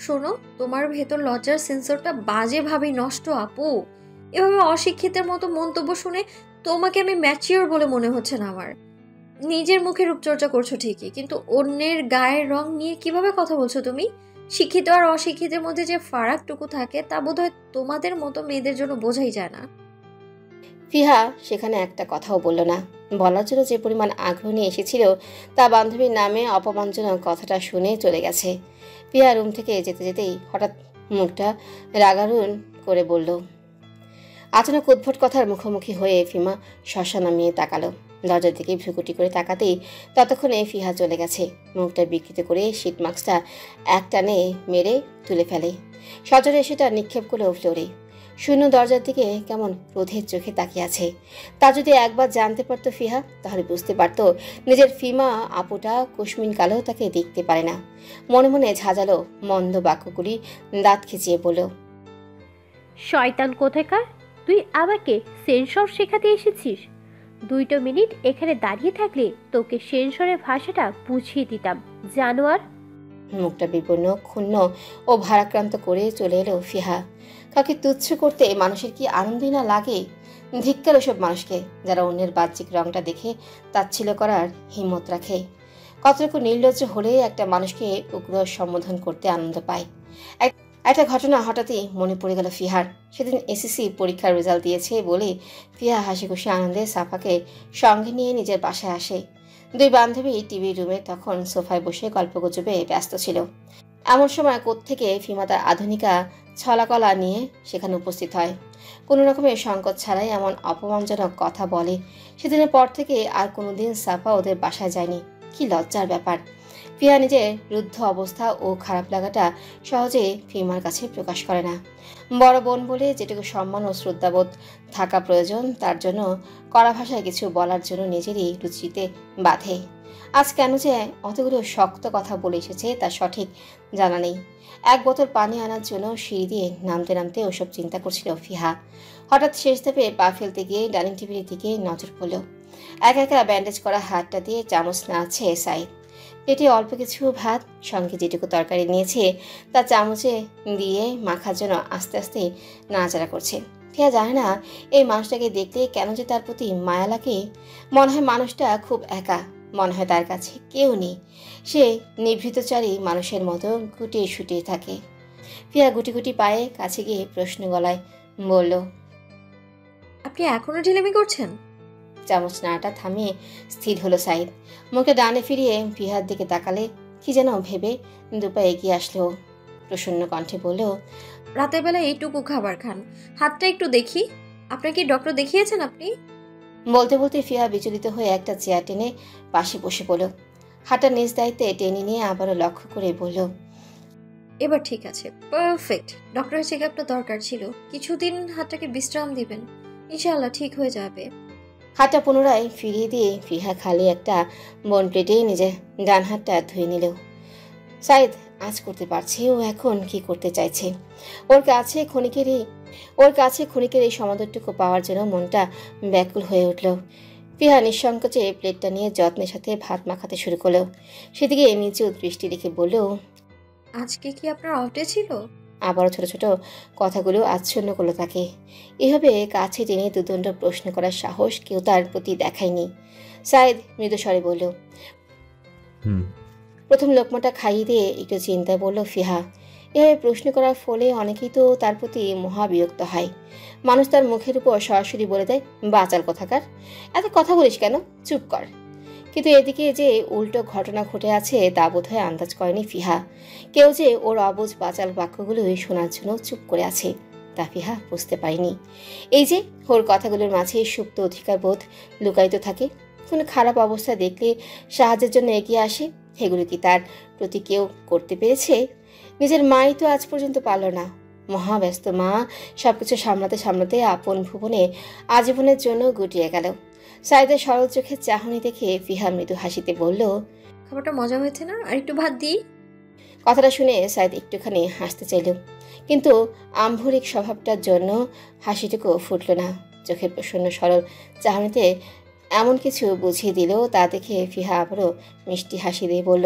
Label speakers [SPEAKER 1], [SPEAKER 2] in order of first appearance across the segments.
[SPEAKER 1] শোনো, তোমার ভেতর লজ্জার সেন্সরটা বাজেভাবেই নষ্ট আপু। এভাবে অশিক্ষিতের মতো মন্তব্য শুনে তোমাকে আমি ম্যাচিওর বলে মনে হচ্ছে না আমার। নিজের মুখে রূপচর্চা করছো ঠিকই, কিন্তু অন্যের গায়ের রং নিয়ে কিভাবে কথা বলছো তুমি? শিক্ষিত আর অশিক্ষিতের মধ্যে যে ফারাকটুকু থাকে তা বোধহয় তোমাদের মতো মেয়েদের জন্য বোঝাই যায় না।
[SPEAKER 2] ফিহা সেখানে একটা কথাও বলল না। বলার জন্য যে পরিমাণ আগ্রহ নিয়ে এসেছিল তা বান্ধবীর নামে অপমানজনক কথাটা শুনে চলে গেছে। ফিহা রুম থেকে যেতে যেতেই হঠাৎ মুখটা রাগারুন করে বলল। আচানক উদ্ভট কথার মুখোমুখি হয়ে ফিমা শশা নামিয়ে তাকালো। দরজার দিকে ভ্রুকুটি করে তাকাতেই ততক্ষণে ফিহা চলে গেছে। মুখটা বিকৃত করে শীট মাস্কটা এক টানে মেরে তুলে ফেলে। সজরে সেটা নিক্ষেপ করলো ফ্লোরে। শূন্য দরজার দিকে কেমন ক্রোধের চোখে তাকিয়ে আছে। তা যদি একবার জানতে পারতো ফিহা, তাহলে বুঝতে পারতো নিজের ফিমা আপুটা কুসমিন কালেও তাকে দেখতে পারে না। মনে মনে ঝাঁঝালো মন্দ বাক্যগুলি দাঁত খিচিয়ে বলল,
[SPEAKER 3] শয়তান কোথাকার! তুই আমাকে সেন্সর শেখাতে এসেছিস? 2টা মিনিট এখানে দাঁড়িয়ে থাকলে তোকে সেন্সরের ভাষাটা বুঝিয়ে দিতাম, জানোয়ার।
[SPEAKER 2] মুখটা বিপন্ন, ক্ষুণ্ণ ও ভারাক্রান্ত করে চলে এলো ফিহা। কাউকে তুচ্ছ করতে মানুষের কি আনন্দই না লাগে? ধিক্কার ওসব মানুষকে যারা অন্যের বাহ্যিক রংটা দেখে তাচ্ছিল্য করার হিম্মত রাখে। কতটুকু নির্লজ্জ হলে একটা মানুষকে উগ্র সম্বোধন করতে আনন্দ পায়। একটা ঘটনা হঠাৎই মনে পড়ে গেল ফিহার। সেদিন এসএসসি পরীক্ষার রেজাল্ট দিয়েছে বলে ফিহা হাসি খুশি আনন্দে সাফাকে সঙ্গে নিয়ে নিজের বাসায় আসে। দুই বান্ধবী টিভি রুমে তখন সোফায় বসে গল্পগুজবে ব্যস্ত ছিল। এমন সময় কোত্থেকে ফিমা তার আধুনিকা ছলাকলা নিয়ে সেখানে উপস্থিত হয়। কোনো রকমের সংকট ছাড়াই এমন অপমানজনক কথা বলে। সেদিনের পর থেকে আর কোনোদিন সাফা ওদের বাসায় যায়নি। কি লজ্জার ব্যাপার! ফিহা নিজের রুদ্ধ অবস্থা ও খারাপ লাগাটা সহজে ফিমার কাছে প্রকাশ করে না। বড় বোন বলে যেটুকু সম্মান ও শ্রদ্ধাবোধ থাকা প্রয়োজন, তার জন্য কড়া ভাষায় কিছু বলার জন্য নিজেরই রুচিতে বাধে। আজ কেন যে অতগুলো শক্ত কথা বলে এসেছে তা সঠিক জানা নেই। এক বোতল পানি আনার জন্য সিঁড়ি দিয়ে নামতে নামতে ওসব চিন্তা করছিল ফিহা। হঠাৎ শেষ ধাপে পা ফেলতে গিয়ে ডাইনিং টেবিলের দিকে নজর পড়ল। একা একা ব্যান্ডেজ করা হাতটা দিয়ে চামচ নাড়ছে সাইদ। পেটে অল্প কিছু ভাত, সঙ্গে যেটুকু তরকারি নিয়েছে তা চামচে দিয়ে মাখার জন্য আস্তে আস্তে নাড়াচাড়া করছে। ফিহা জানে না এই মানুষটাকে দেখলে কেন যে তার প্রতি মায়া লাগে। মনে হয় মানুষটা খুব একা, মনে হয় তার কাছে কেউ নেই। সে নিভৃতচারী মানুষের মতো গুটিয়ে শুটিয়ে থাকে। ফিহা গুটি গুটি পায়ে কাছে গিয়ে প্রশ্ন গলায় বলল,
[SPEAKER 1] আপনি এখনো ঢিলেমি করছেন?
[SPEAKER 2] চামচ নাড়াটা থামিয়ে স্থির হলো সাইদ। মুখে ডানে ফিরিয়ে ফিহার দিকে তাকালে কি যেন ভেবে দুপা এগিয়ে আসলো। প্রসন্ন কণ্ঠে বলল,
[SPEAKER 1] রাতের বেলা এইটুকু খাবার খান, হাতটা একটু দেখি। আপনার কি ডক্টর দেখিয়েছেন আপনি?
[SPEAKER 2] বলতে বলতে ফিহা বিচলিত হয়ে একটা চেয়ার টেনে পাশে বসে পড়ল। হাতটা নিজ দায়িত্বে টেনে নিয়ে আবারও লক্ষ্য করে বলল,
[SPEAKER 1] এবার ঠিক আছে, পারফেক্ট। ডক্টরের চেক আপটা দরকার ছিল। কিছুদিন হাতটাকে বিশ্রাম দিবেন, ইনশাআল্লাহ ঠিক হয়ে যাবে।
[SPEAKER 2] হাতটা পুনরায় ফিরিয়ে দিয়ে ফিহা খালি একটা বন প্লেটে নিজের ডান হাতটা ধুয়ে নিল। সাইদ আজ করতে পারছে ও এখন কি করতে চাইছে। ওর কাছে ক্ষণিকের এই সমাদরটুকু পাওয়ার জন্য মনটা ব্যাকুল হয়ে উঠল। ফিহা নিঃসংকোচে প্লেটটা নিয়ে যত্নের সাথে ভাত মাখাতে শুরু করলো। সেদিকে নিচু দৃষ্টি রেখে বলল,
[SPEAKER 1] আজকে কি আপনার অফ ডে ছিল?
[SPEAKER 2] আবারও ছোট ছোট কথাগুলো আচ্ছন্ন করলো তাকে। এভাবে কাছে টেনে দুদণ্ড প্রশ্ন করার সাহস কেউ তার প্রতি দেখায়নি। সাইদ মৃদু স্বরে বলল, প্রথম লোকমাটা খাইয়ে দিয়ে একটু চিন্তায় বলল ফিহা। এভাবে প্রশ্ন করার ফলে অনেকেই তো তার প্রতি মহাবিরক্ত হয়। মানুষ তার মুখের উপর সরাসরি বলে দেয়, বাচাল কথাকার, এত কথা বলিস কেন, চুপ কর। কিন্তু এদিকে যে উল্টো ঘটনা ঘটে আছে তা বোধহয় আন্দাজ করেনি ফিহা। কেউ যে ওর অবুঝ বাচাল বাক্যগুলোই শোনার জন্য চুপ করে আছে তা ফিহা বুঝতে পারেনি। এই যে ওর কথাগুলোর মাঝে সুপ্ত অধিকার বোধ লুকায়িত থাকে, কোনো খারাপ অবস্থা দেখলে সাহায্যের জন্য এগিয়ে আসে, এগুলো কি তার প্রতি কেউ করতে পেরেছে? নিজের মাই তো আজ পর্যন্ত পারল না। মহাব্যস্ত মা সবকিছু সামলাতে সামলাতে আপন ভুবনে আজীবনের জন্য গুটিয়ে গেল। সাইদের সরল চোখের চাহনি দেখে ফিহা মৃদু হাসিতে বলল,
[SPEAKER 1] খাবারটা মজা হয়েছে না? আর একটু ভাত দিই?
[SPEAKER 2] কথাটা শুনে সাইদ একটুখানি হাসতে চাইল, কিন্তু আম্ভরিক স্বভাবটার জন্য হাসিটুকু ফুটল না। চোখের প্রসন্ন সরল চাহনিতে এমন কিছু বুঝিয়ে দিল তা দেখে ফিহা আবারও মিষ্টি হাসি দিয়ে বলল,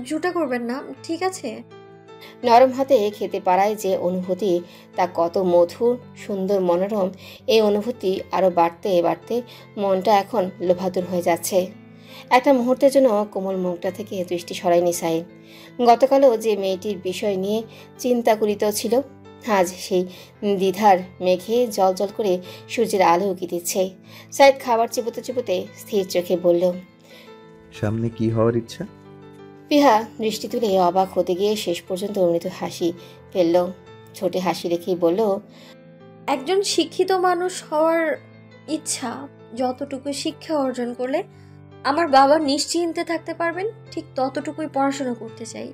[SPEAKER 1] জুটা করবেন না, ঠিক আছে?
[SPEAKER 2] নরম হাতে খেতে পারায় যে অনুভূতি তা কত মধুর, সুন্দর, মনোরম, এই অনুভূতি আরও বাড়তে বাড়তে মনটা এখন লোভাতুর হয়ে যাচ্ছে। একটা মুহূর্তের জন্য কোমল মুখটা থেকে দৃষ্টি সরায়নি সাইদ। গতকালও যে মেয়েটির বিষয় নিয়ে চিন্তা করিত ছিল, আজ সেই দ্বিধার মেঘে জল জল করে সূর্যের আলো উকি দিচ্ছে। সাইদ খাবার চিবোতে চিবোতে স্থির চোখে বলল,
[SPEAKER 4] সামনে কি হওয়ার ইচ্ছা?
[SPEAKER 2] পিহা দৃষ্টি তুলে অবাক হতে গিয়ে শেষ পর্যন্ত মৃদু হাসি ফেলল। ছোটে হাসি রেখেই বলল,
[SPEAKER 1] একজন শিক্ষিত মানুষ হওয়ার ইচ্ছা। যতটুকু শিক্ষা অর্জন করলে আমার বাবা নিশ্চিন্তে থাকতে পারবেন, ঠিক ততটুকুই পড়াশোনা করতে চাই।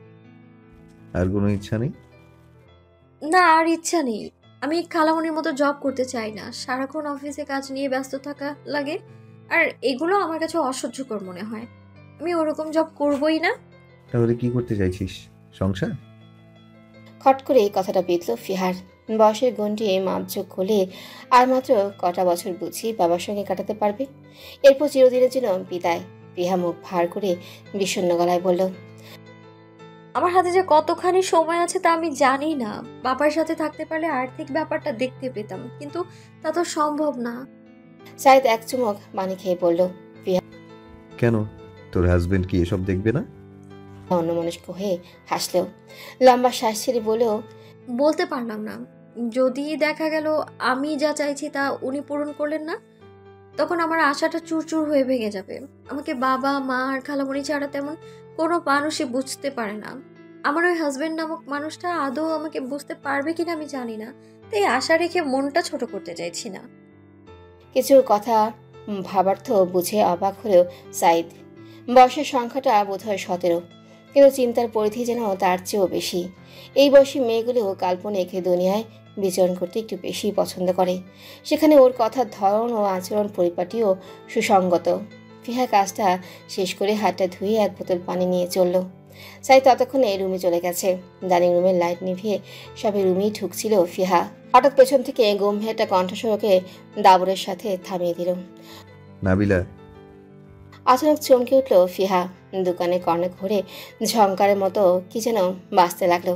[SPEAKER 4] আর কোনো ইচ্ছা নেই?
[SPEAKER 1] না, আর ইচ্ছা নেই। আমি খালামণির মতো জব করতে চাই না। সারাক্ষণ অফিসে কাজ নিয়ে ব্যস্ত থাকা লাগে, আর এগুলো আমার কাছে অসহ্যকর মনে হয়। আমি ওরকম জব করবই না।
[SPEAKER 4] তাহলে কি করতে চাইছিস? সংসার?
[SPEAKER 2] খট করে এই কথাটা বিঁধল ফিহার। বয়সের গণ্ডি মাপযোগ করলে আর মাত্র কটা বছর বুঝি বাবার সঙ্গে কাটাতে পারবে। এরপর চিরদিনের জন্য বিদায়। পিহা মুখ ভার করে বিষণ্ণ গলায় বলল,
[SPEAKER 1] আমার হাতে যে কতখানি সময় আছে তা আমি জানি না। বাবার সাথে থাকতে পারলে আর্থিক ব্যাপারটা দেখতে পেতাম, কিন্তু তা তো সম্ভব না।
[SPEAKER 2] সাইদ এক চুমুক পানি খেয়ে বলল,
[SPEAKER 4] কেন? তোর হাজবেন্ড কি এসব দেখবে না?
[SPEAKER 2] অন্যমনস্ক হয়ে হাসলেও লম্বা শ্বাস ছেড়ে বলেও,
[SPEAKER 1] বলতে পারলাম না। যদি দেখা গেল আমি যা চাইছি তা উনি পূরণ করলেন না, তখন আমার আশাটা চুরচুর হয়ে ভেঙে যাবে। আমাকে বাবা মা আর খালামণি ছাড়া তেমন কোনো মানুষই বুঝতে পারে না। আমার ওই হাজবেন্ড নামক মানুষটা আদৌ আমাকে বুঝতে পারবে কিনা আমি জানি না, তাই আশা রেখে মনটা ছোট করতে চাইছি না।
[SPEAKER 2] কিছু কথা ভাবার্থ বুঝে অবাক হলেও সাইদ। বয়সের সংখ্যাটা বোধহয় 17, কিন্তু চিন্তার পরিধি যেন তার চেয়েও বেশি। এই বয়সী মেয়েগুলো কাল্পনিক দুনিয়ায় বিচরণ করতে একটু বেশি পছন্দ করে। সেখানে ওর কথার ধরন ও আচরণ পরিপাটিও সুসঙ্গত। ফিহা কাজটা শেষ করে হাতটা ধুয়ে এক বোতল পানি নিয়ে চলল। সাই ততক্ষণে রুমে চলে গেছে। ডাইনিং রুমের লাইট নিভিয়ে সবে রুমেই ঢুকছিল ফিহা। হঠাৎ পেছন থেকে গম্ভীর একটা কণ্ঠস্বরকে দাবরের সাথে থামিয়ে দিল।
[SPEAKER 4] নাবিলা!
[SPEAKER 2] আচানক চমকে উঠল ফিহা। দোকানে কর্ণে ঘুরে ঝংকারের মতো কি যেন বাঁচতে লাগলো।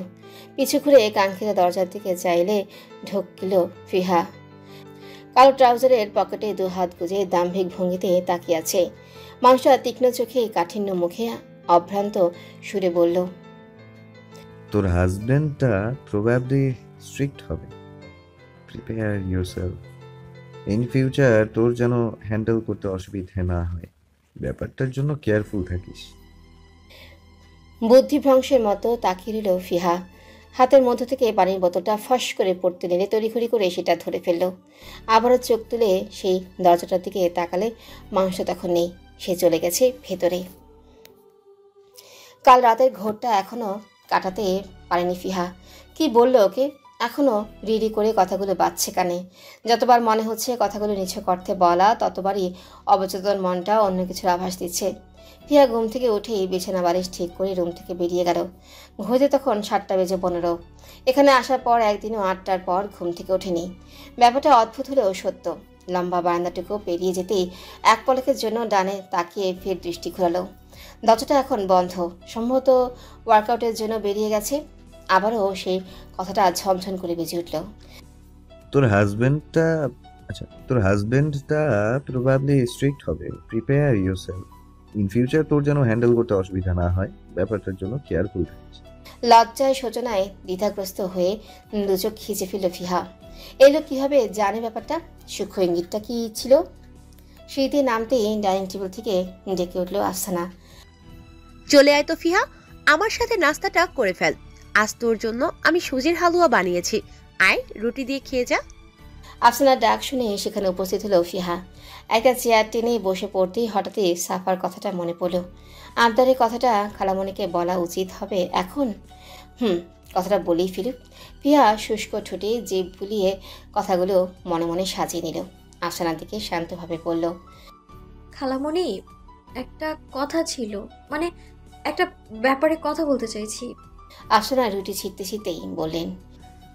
[SPEAKER 2] পিছু ঘুরে কাঙ্ক্ষিত দরজার দিকে চাইলে ঢুকল ফিহা। কালো ট্রাউজারের পকেটে 2 হাত গুজে দাম্ভিক ভঙ্গিতে তাকিয়ে আছে। মানুষটা তীক্ষ্ণ চোখে কাঠিন্য মুখে অভ্রান্ত সুরে বলল,
[SPEAKER 4] তোর হাজবেন্ডটা প্রবাবলি স্ট্রিক্ট হবে। Prepare yourself. ইন ফিউচার তোর যেন হ্যান্ডেল করতে অসুবিধে না হয়, ব্যাপারটার জন্য কেয়ারফুল থাকিস।
[SPEAKER 2] বুদ্ধিভ্রংশের মতো তাকিয়ে রইল ফিহা। হাতের মধ্য থেকে পানির বোতলটা ফস করে পড়তে নিলে তড়িঘড়ি করে সেটা ধরে ফেলল। আবারও চোখ তুলে সেই দরজাটার দিকে তাকালে মাংস তখন নেই, সে চলে গেছে ভেতরে। কাল রাতের ঘোরটা এখনো কাটাতে পারেনি ফিহা। কি বলল ওকে? এখনো রিরি করে কথাগুলো বাজছে কানে। যতবার মনে হচ্ছে কথাগুলো নিছক অর্থে বলা, ততবারই অবচেতন মনটা অন্য কিছুর আভাস দিচ্ছে। ফিহা ঘুম থেকে উঠেই বিছানা বালিশ ঠিক করে রুম থেকে বেরিয়ে গেল। ঘড়িতে তখন 7:15। এখানে আসার পর একদিনও 8টার পর ঘুম থেকে ওঠেনি। ব্যাপারটা অদ্ভুত হলেও সত্য। লম্বা বারান্দাটুকু পেরিয়ে যেতেই এক পলকের জন্য ডানে তাকিয়ে ফের দৃষ্টি ঘোরালো। দরজাটা এখন বন্ধ, সম্ভবত ওয়ার্কআউটের জন্য বেরিয়ে গেছে। আবারও সেই কথাটা ঝমঝম করে বেজে উঠল।
[SPEAKER 4] তোর হাজবেন্ডটা প্রবাবলি স্ট্রিক্ট হবে। Prepare yourself. ইন ফিউচার তোর যেন হ্যান্ডেল করতে অসুবিধা না হয়, ব্যাপারটার জন্য কেয়ারফুল থাকিস।
[SPEAKER 2] লজ্জায় শোচনায় দ্বিধাগ্রস্ত হয়ে দুচোখ খিচে ফেলল ফিহা। এই লোক কিভাবে জানে ব্যাপারটা? সূক্ষ্ম ইঙ্গিতটা কি ছিল? শীতে নামতেই ডাইনিং টেবিল থেকে ডেকে উঠল আফসানা।
[SPEAKER 5] চলে আয় তো ফিহা, আমার সাথে নাস্তাটা করে ফেল। আজ তোর জন্য আমি সুজির হালুয়া বানিয়েছি, আয় রুটি দিয়ে খেয়ে যা।
[SPEAKER 2] আফসানার ডাক শুনে সেখানে উপস্থিত হলো ফিহা। একটা চেয়ার টেনে বসে পড়তেই হঠাৎই সাফার কথাটা মনে পড়ল। আবদারের কথাটা খালামণিকে বলা উচিত হবে এখন। কথাটা বলেই ফেলুক। ফিহা শুষ্ক ঠোঁটে জিভ বুলিয়ে কথাগুলো মনে মনে সাজিয়ে নিল। আফসানার দিকে শান্তভাবে বলল,
[SPEAKER 1] খালামণি, একটা কথা ছিল, মানে একটা ব্যাপারে কথা বলতে চাইছি।
[SPEAKER 2] আফসানা রুটি ছিঁড়তে ছিঁড়তেই বললেন,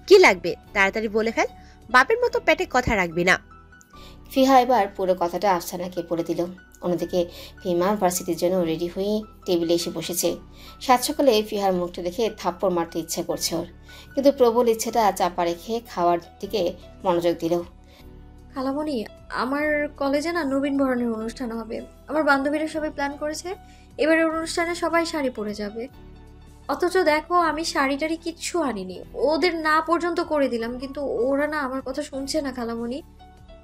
[SPEAKER 5] কি লাগবে তাড়াতাড়ি বলে ফেল, বাপের মতো পেটে কথা রাখবি না।
[SPEAKER 2] ফিহা এবার পুরো কথাটা আফসানাকে বলে দিল। অন্যদিকে ফিমা ভার্সিটির জন্য রেডি হয়ে টেবিলে এসে বসেছে। সাত সকালে ফিহার মুখটা দেখে থাপ্পড় মারতে ইচ্ছা করছে ওর, কিন্তু প্রবল ইচ্ছেটা চাপা রেখে খাওয়ার দিকে মনোযোগ দিল।
[SPEAKER 1] খালামণি, আমার কলেজে না নবীনবরণের অনুষ্ঠান হবে। আমার বান্ধবীরা সবাই প্ল্যান করেছে এবারের অনুষ্ঠানে সবাই শাড়ি পরে যাবে। অথচ দেখো আমি শাড়ি টাড়ি কিচ্ছু আনিনি, ওদের না পর্যন্ত করে দিলাম, কিন্তু ওরা না আমার কথা শুনছে না খালামণি।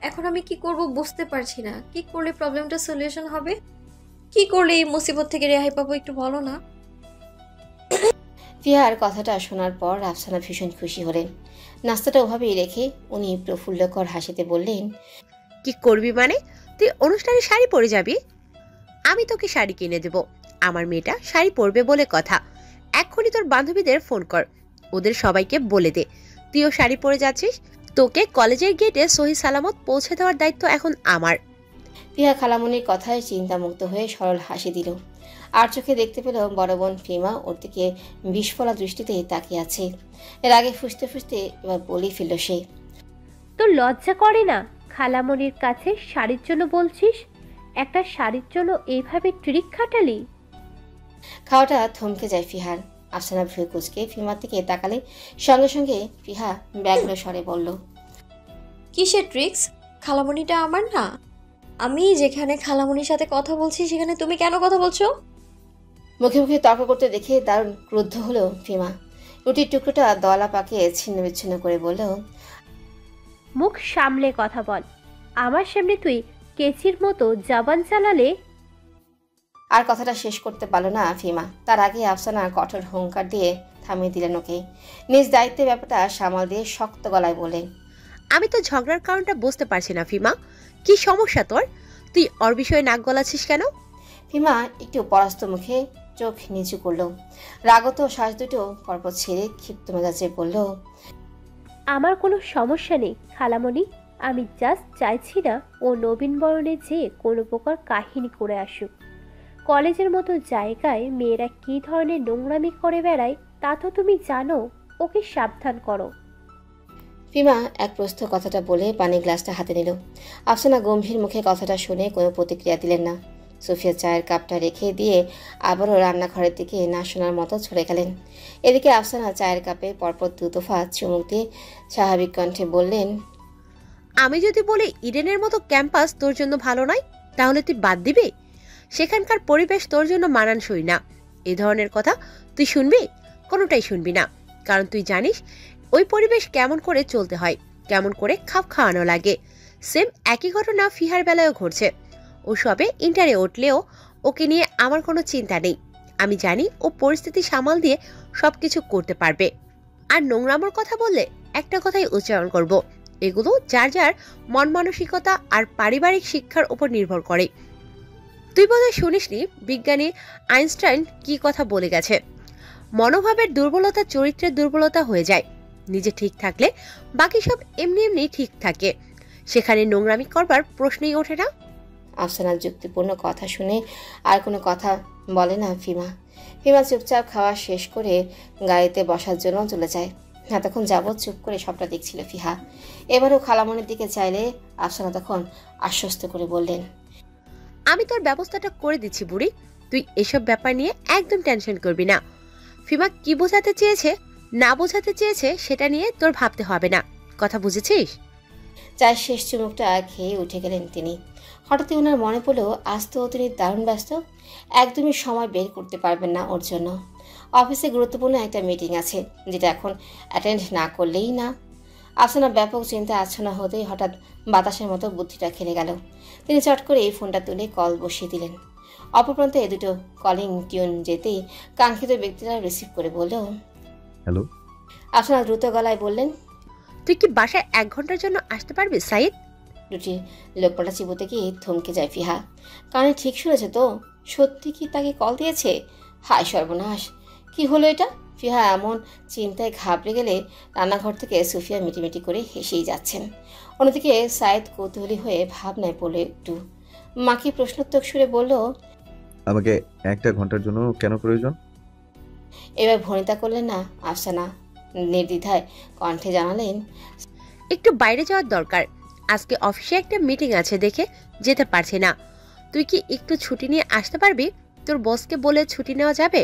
[SPEAKER 1] এখন আমি কি করব বুঝতে পারছি না। কি করলে প্রবলেমটা সলিউশন হবে? কি করলে এই মুসিবত থেকে রেহাই পাবো একটু বলো না।
[SPEAKER 2] ফিহার কথাটা শোনার পর আফসানা ভীষণ খুশি হলেন। নাস্তাটা ওভাবেই রেখে উনি প্রফুল্লকর হাসিতে বললেন,
[SPEAKER 5] কি করবি মানে? তুই অনুষ্ঠানে শাড়ি পরে যাবি? আমি তোকে শাড়ি কিনে দেব। আমার মেয়েটা শাড়ি পরবে বলে কথা। এক্ষুনি তোর বান্ধবীদের ফোন কর, ওদের সবাইকে বলে দে তুইও শাড়ি পরে যাচ্ছিস। তোকে কলেজের গেটে সহি সালামত পৌঁছে দেওয়ার দায়িত্ব এখন আমার।
[SPEAKER 2] ফিহা খালামণির কথায় চিন্তামুক্ত হয়ে সরল হাসি দিল। আর চোখে দেখতে পেল বড় বোন ফিমা ওর দিকে বিস্ফোলা দৃষ্টিতে তাকিয়ে আছে। এর আগে ফুসতে ফুসতে এবার বলেই ফেলল সে,
[SPEAKER 3] তোর লজ্জা করে না খালামণির কাছে শাড়ির জন্য বলছিস? একটা শাড়ির জন্য এইভাবে ট্রিক খাটালি?
[SPEAKER 2] খাওয়াটা থমকে যায় ফিহার। আফসানা ভ্রু কুচকে ফিমার দিকে তাকালে সঙ্গে সঙ্গে ফিহা ব্যগ্র স্বরে বলল,
[SPEAKER 1] কিসের ট্রিক্স? খালামণিটা আমার না। আমি যেখানে খালামণির সাথে কথা বলছি সেখানে তুমি কেন কথা বলছো?
[SPEAKER 2] মুখে মুখে তর্ক করতে দেখে দারুণ ক্রুদ্ধ হলো ফিমা। রুটির টুকরোটা দলা পাকিয়ে ছিন্ন বিচ্ছিন্ন করে বলল,
[SPEAKER 3] মুখ সামলে কথা বল। আমার সামনে তুই কেচির মতো জবান চালালে।
[SPEAKER 2] আর কথাটা শেষ করতে পারল না ফিমা। তার আগে আফসানা কঠোর হুঙ্কার দিয়ে থামিয়ে দিলেন ওকে। নিজ দায়িত্বে ব্যাপারটা সামাল দিয়ে শক্ত গলায় বললেন,
[SPEAKER 5] আমি তো ঝগড়ার কারণটা বুঝতে পারছি না ফিমা। কি সমস্যা তোর? তুই ওর বিষয়ে নাক গলাচ্ছিস কেন?
[SPEAKER 2] ফিমা একটু পরাস্ত মুখে চোখ নিচু করলো। রাগত শ্বাস দুটো পরপর ছেড়ে ক্ষিপ্ত মেজাজে বলল,
[SPEAKER 3] আমার কোনো সমস্যা নেই খালামণি। আমি জাস্ট চাইছি না ও নবীনবরণে যে কোনো প্রকার কাহিনী করে আসুক। কলেজের মতো জায়গায় মেয়েরা কী ধরনের নোংরামি করে বেড়ায় তা তো তুমি জানো। ওকে সাবধান করো।
[SPEAKER 2] ফিমা এক প্রস্থ কথাটা বলে পানি গ্লাসটা হাতে নিল। আফসানা গম্ভীর মুখে কথাটা শুনে কোনো প্রতিক্রিয়া দিলেন না। সুফিয়া চায়ের কাপটা রেখে দিয়ে আবারও রান্নাঘরের দিকে না শোনার মতো চলে গেলেন। এদিকে আফসানা চায়ের কাপে পরপর দুতফা চুমুক দিয়ে স্বাভাবিক কণ্ঠে বললেন,
[SPEAKER 5] আমি যদি বলি ইডেনের মতো ক্যাম্পাস তোর জন্য ভালো নয়, তাহলে তুই বাদ দিবি? সেখানকার পরিবেশ তোর জন্য মানানসই না। এ ধরনের কথা তুই শুনবি? কোনোটাই শুনবি না, কারণ তুই জানিস ওই পরিবেশ কেমন করে চলতে হয়, কেমন করে খাপ খাওয়ানো লাগে। সেম একই ঘটনা ফিহার বেলায়ও ঘটছে। ও সবে ইন্টারে উঠলেও ওকে নিয়ে আমার কোনো চিন্তা নেই। আমি জানি ও পরিস্থিতি সামাল দিয়ে সব কিছু করতে পারবে। আর নোংরামোর কথা বললে একটা কথাই উচ্চারণ করব, এগুলো যার যার মন মানসিকতা আর পারিবারিক শিক্ষার উপর নির্ভর করে। তুই বোধহয় শুনিসনি বিজ্ঞানী আইনস্টাইন কি কথা বলে গেছে, মনোভাবের দুর্বলতা চরিত্রের দুর্বলতা হয়ে যায়। নিজে ঠিক থাকলে বাকি সব এমনি এমনি ঠিক থাকে। সেখানে নোংরামি করবার প্রশ্নই ওঠে না।
[SPEAKER 2] আফসানার যুক্তিপূর্ণ কথা শুনে আর কোনো কথা বলে না ফিমা। ফিমা চুপচাপ খাওয়া শেষ করে গাড়িতে বসার জন্য চলে যায়। এতক্ষণ যাবৎ চুপ করে সবটা দেখছিল ফিহা। এবারও খালামণির দিকে চাইলে আফসানা তখন আশ্বস্ত করে বললেন,
[SPEAKER 5] আমি তোর ব্যবস্থাটা করে দিচ্ছি বুড়ি, তুই এসব ব্যাপার নিয়ে একদম টেনশন করবি না। ফিমা কি বোঝাতে চেয়েছে না বোঝাতে চেয়েছে সেটা নিয়ে তোর ভাবতে হবে না, কথা বুঝেছিস?
[SPEAKER 2] চায়ের শেষ চুমুকটা খেয়ে উঠে গেলেন তিনি। হঠাৎই ওনার মনে পড়লো আজ তো তিনি দারুণ ব্যস্ত, একদমই সময় বের করতে পারবেন না ওর জন্য। অফিসে গুরুত্বপূর্ণ একটা মিটিং আছে যেটা এখন অ্যাটেন্ড না করলেই না। আফসানা ব্যাপক চিন্তা আচ্ছন্ন হতেই হঠাৎ বাতাসের মতো বুদ্ধিটা খেলে গেল। তিনি চট করে এই ফোনটা তুলে কল বসিয়ে দিলেন। অপর প্রান্তে দুটো কলিং টিউন যেতেই কাঙ্ক্ষিত ব্যক্তিরা রিসিভ করে বলল,
[SPEAKER 4] হ্যালো।
[SPEAKER 2] আফসানা দ্রুত গলায় বললেন,
[SPEAKER 5] তুই কি বাসায় 1 ঘন্টার জন্য আসতে পারবি সাইদ?
[SPEAKER 2] দুটি লোকপাটা চিবোতে গিয়ে থমকে যায় ফিহা। কানে ঠিক শুনেছে তো? সত্যি কি তাকে কল দিয়েছে? হায় সর্বনাশ, কি হলো এটা? ফিহা এমন চিন্তায় ঘাবড়ে গেলে রান্নাঘর থেকে সুফিয়া মিটিমিটি করে হেসেই যাচ্ছেন। অন্যদিকে সাইদ কৌতূহলী হয়ে ভাবনায় পড়লো একটু। মাকে প্রশ্নোত্তর সুরে বলল,
[SPEAKER 4] আমাকে 1 ঘন্টার জন্য কেন প্রয়োজন?
[SPEAKER 2] এবার ভনিতা করলেন না আফসানা। নির্দ্বিধায় কণ্ঠে জানালেন,
[SPEAKER 5] একটু বাইরে যাওয়ার দরকার, আজকে অফিসে একটা মিটিং আছে দেখে যেতে পারছি না। তুই কি একটু ছুটি নিয়ে আসতে পারবি? তোর বসকে বলে ছুটি নেওয়া যাবে?